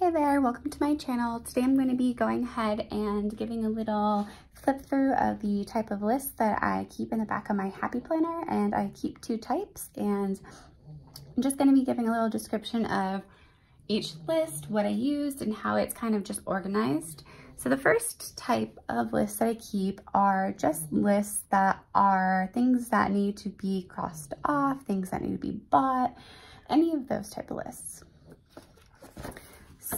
Hey there, welcome to my channel. Today I'm going to be going ahead and giving a little flip through of the type of list that I keep in the back of my Happy Planner, and I keep two types, and I'm just going to be giving a little description of each list, what I used, and how it's kind of just organized. So the first type of lists that I keep are just lists that are things that need to be crossed off, things that need to be bought, any of those type of lists.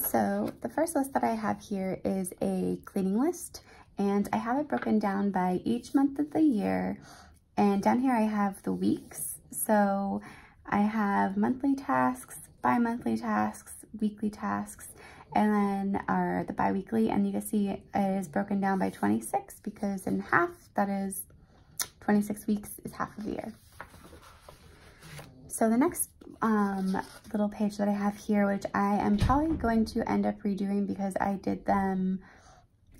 So the first list that I have here is a cleaning list, and I have it broken down by each month of the year, and down here I have the weeks. So I have monthly tasks, bi-monthly tasks, weekly tasks, and then the bi-weekly, and you can see it is broken down by 26 because in half, that is 26 weeks is half of the year. So the next little page that I have here, which I am probably going to end up redoing because I did them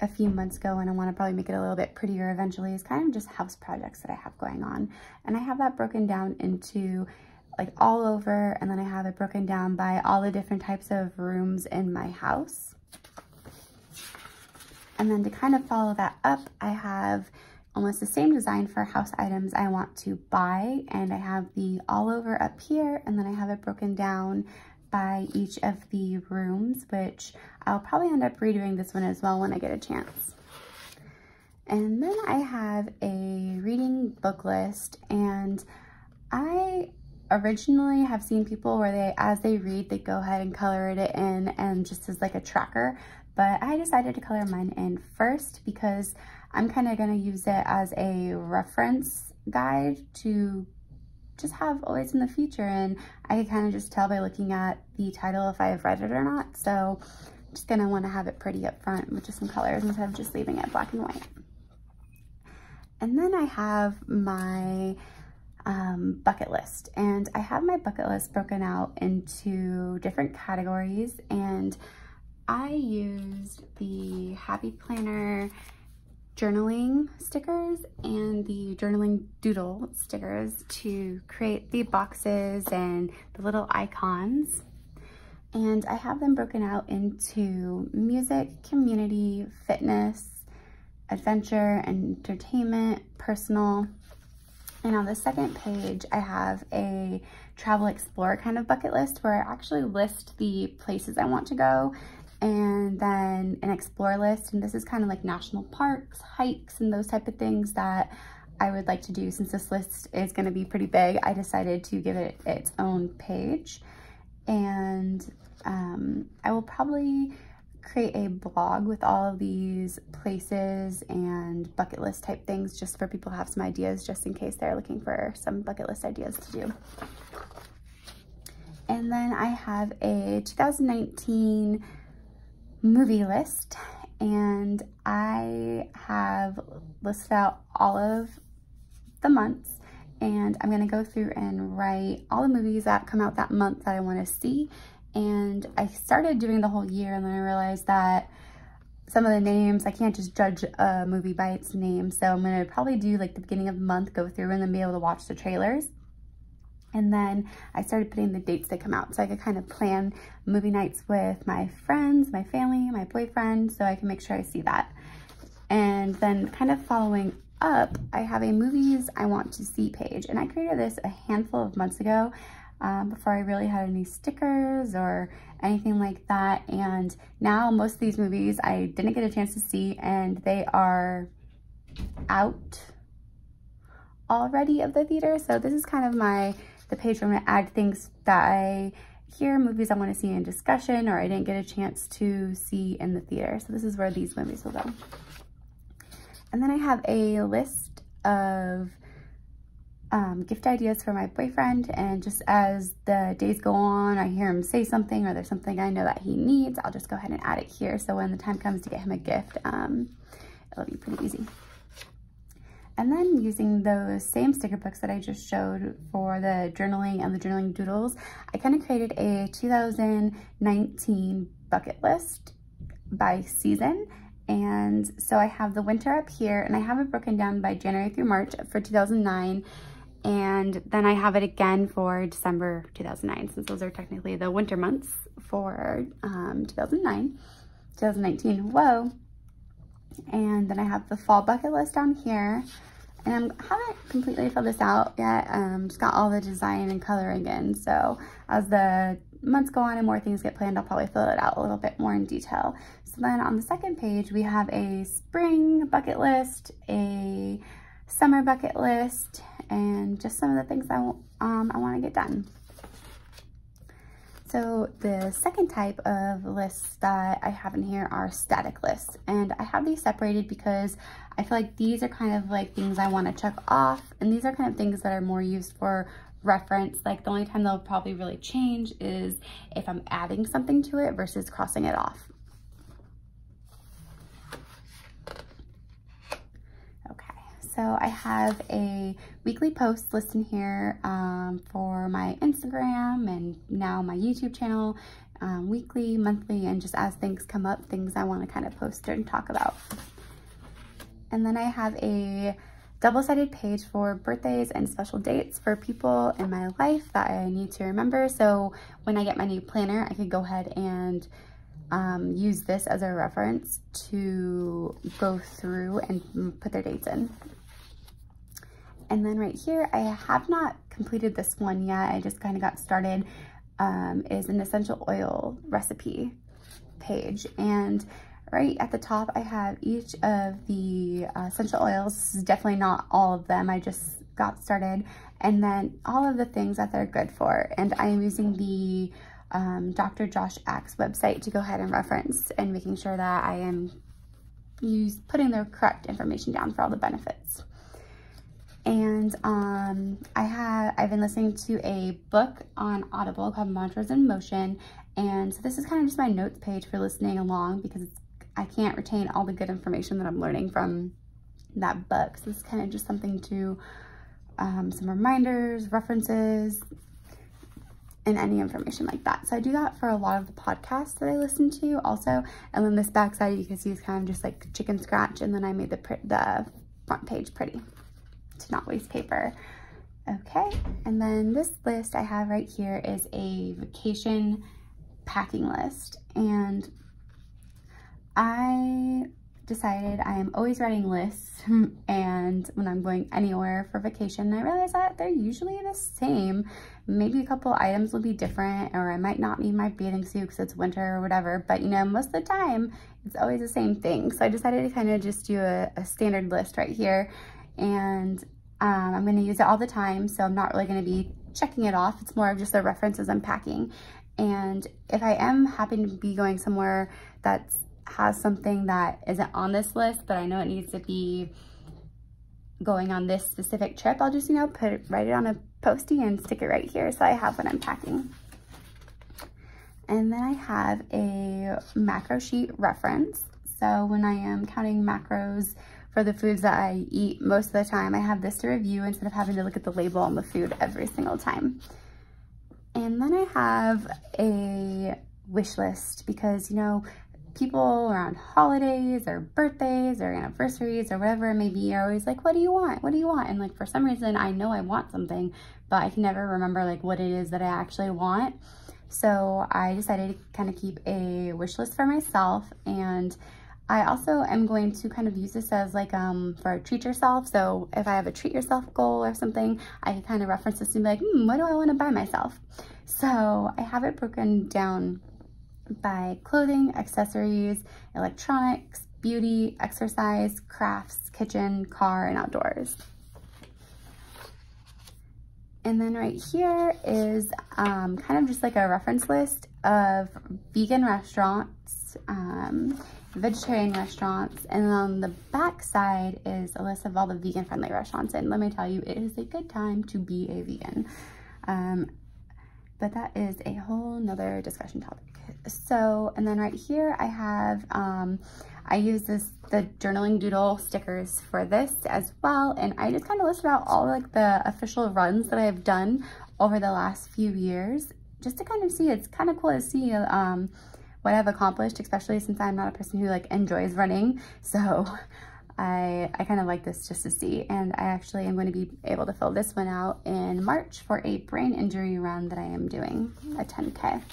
a few months ago and I want to probably make it a little bit prettier eventually, is kind of just house projects that I have going on. And I have that broken down into like all over, and then I have it broken down by all the different types of rooms in my house. And then to kind of follow that up, I have almost the same design for house items I want to buy, and I have the all over up here, and then I have it broken down by each of the rooms, which I'll probably end up redoing this one as well when I get a chance. And then I have a reading book list, and I originally have seen people where as they read, they go ahead and color it in and just as like a tracker, but I decided to color mine in first because I'm kind of going to use it as a reference guide to just have always in the future, and I can kind of just tell by looking at the title if I've read it or not. So I'm just going to want to have it pretty up front with just some colors instead of just leaving it black and white. And then I have my bucket list, and I have my bucket list broken out into different categories, and I used the Happy Planner journaling stickers and the journaling doodle stickers to create the boxes and the little icons. And I have them broken out into music, community, fitness, adventure, entertainment, personal. And on the second page, I have a travel explore kind of bucket list where I actually list the places I want to go, and then an explore list. And this is kind of like national parks, hikes, and those type of things that I would like to do. Since this list is going to be pretty big, I decided to give it its own page. And I will probably create a blog with all of these places and bucket list type things just for people to have some ideas, just in case they're looking for some bucket list ideas to do. And then I have a 2019 movie list, and I have listed out all of the months, and I'm going to go through and write all the movies that come out that month that I want to see. And I started doing the whole year, and then I realized that some of the names, I can't just judge a movie by its name. So I'm going to probably do like the beginning of the month, go through and then be able to watch the trailers. And then I started putting the dates that come out so I could kind of plan movie nights with my friends, my family, my boyfriend, so I can make sure I see that. And then kind of following up, I have a movies I want to see page, and I created this a handful of months ago before I really had any stickers or anything like that. And now most of these movies I didn't get a chance to see, and they are out already of the theater. So this is kind of the page where I'm gonna add things that movies I want to see in discussion or I didn't get a chance to see in the theater. So this is where these movies will go. And then I have a list of gift ideas for my boyfriend, and just as the days go on, I hear him say something or there's something I know that he needs, I'll just go ahead and add it here. So when the time comes to get him a gift, it'll be pretty easy. And then using those same sticker books that I just showed for the journaling and the journaling doodles, I kind of created a 2019 bucket list by season. And so I have the winter up here, and I have it broken down by January through March for 2009. And then I have it again for December 2009, since those are technically the winter months for 2019, whoa. And then I have the fall bucket list down here. And I haven't completely filled this out yet. Just got all the design and coloring in. So as the months go on and more things get planned, I'll probably fill it out a little bit more in detail. So then on the second page, we have a spring bucket list, a summer bucket list, and just some of the things I want to get done. So the second type of lists that I have in here are static lists, and I have these separated because I feel like these are kind of like things I want to check off, and these are kind of things that are more used for reference. Like the only time they'll probably really change is if I'm adding something to it versus crossing it off. So I have a weekly post list in here for my Instagram and now my YouTube channel, weekly, monthly, and just as things come up, things I want to kind of post and talk about. And then I have a double-sided page for birthdays and special dates for people in my life that I need to remember. So when I get my new planner, I could go ahead and use this as a reference to go through and put their dates in. And then right here, I have not completed this one yet. I just kind of got started, is an essential oil recipe page. And right at the top, I have each of the essential oils. This is definitely not all of them. I just got started. And then all of the things that they're good for. And I am using the Dr. Josh Axe website to go ahead and reference and making sure that I am putting the correct information down for all the benefits. And I've been listening to a book on Audible called Mantras in Motion. And so this is kind of just my notes page for listening along because I can't retain all the good information that I'm learning from that book. So this is kind of just something to, some reminders, references, and any information like that. So I do that for a lot of the podcasts that I listen to also. And then this back side, you can see is kind of just like chicken scratch. And then I made the front page pretty to not waste paper. Okay, and then this list I have right here is a vacation packing list. And I decided I am always writing lists and when I'm going anywhere for vacation, I realize that they're usually the same. Maybe a couple items will be different, or I might not need my bathing suit because it's winter or whatever, but you know, most of the time it's always the same thing. So I decided to kind of just do a standard list right here, and I'm going to use it all the time, so I'm not really going to be checking it off. It's more of just a reference as I'm packing. And if I am happen to be going somewhere that has something that isn't on this list, but I know it needs to be going on this specific trip, I'll just, you know, write it on a Post-it and stick it right here so I have when I'm packing. And then I have a macro sheet reference. So when I am counting macros for the foods that I eat most of the time, I have this to review instead of having to look at the label on the food every single time. And then I have a wish list because, you know, people around holidays or birthdays or anniversaries or whatever it may be are always like, what do you want? What do you want? And like, for some reason, I know I want something, but I can never remember like what it is that I actually want. So I decided to kind of keep a wish list for myself. And I also am going to kind of use this as like for a treat yourself. So if I have a treat yourself goal or something, I can kind of reference this and be like, what do I want to buy myself? So I have it broken down by clothing, accessories, electronics, beauty, exercise, crafts, kitchen, car, and outdoors. And then right here is kind of just like a reference list of vegan restaurants, vegetarian restaurants, and on the back side is a list of all the vegan friendly restaurants. And let me tell you, it is a good time to be a vegan. But that is a whole nother discussion topic. So, and then right here I have, I use the journaling doodle stickers for this as well. And I just kind of listed out all like the official runs that I've done over the last few years, just to kind of see, it's kind of cool to see what I've accomplished, especially since I'm not a person who like enjoys running. So I kind of like this just to see. And I actually am going to be able to fill this one out in March for a brain injury run that I am doing, a 10K.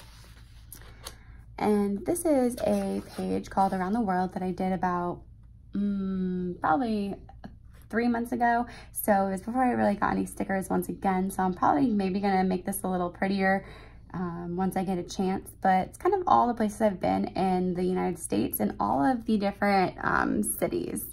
And this is a page called Around the World that I did about probably 3 months ago. So it was before I really got any stickers once again. So I'm probably maybe gonna make this a little prettier once I get a chance. But it's kind of all the places I've been in the United States and all of the different cities.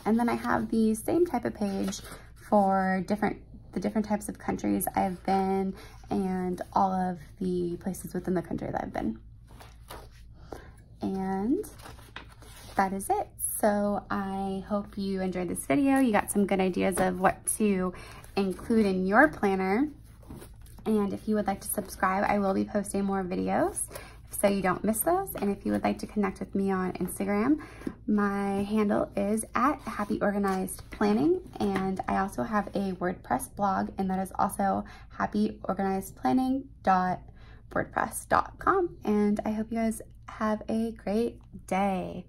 And then I have the same type of page for the different types of countries I've been and all of the places within the country that I've been. And that is it. So I hope you enjoyed this video. You got some good ideas of what to include in your planner. And if you would like to subscribe, I will be posting more videos so you don't miss those. And if you would like to connect with me on Instagram, my handle is @happyorganizedplanning. And I also have a WordPress blog, and that is also happyorganizedplanning.wordpress.com. And I hope you guys have a great day.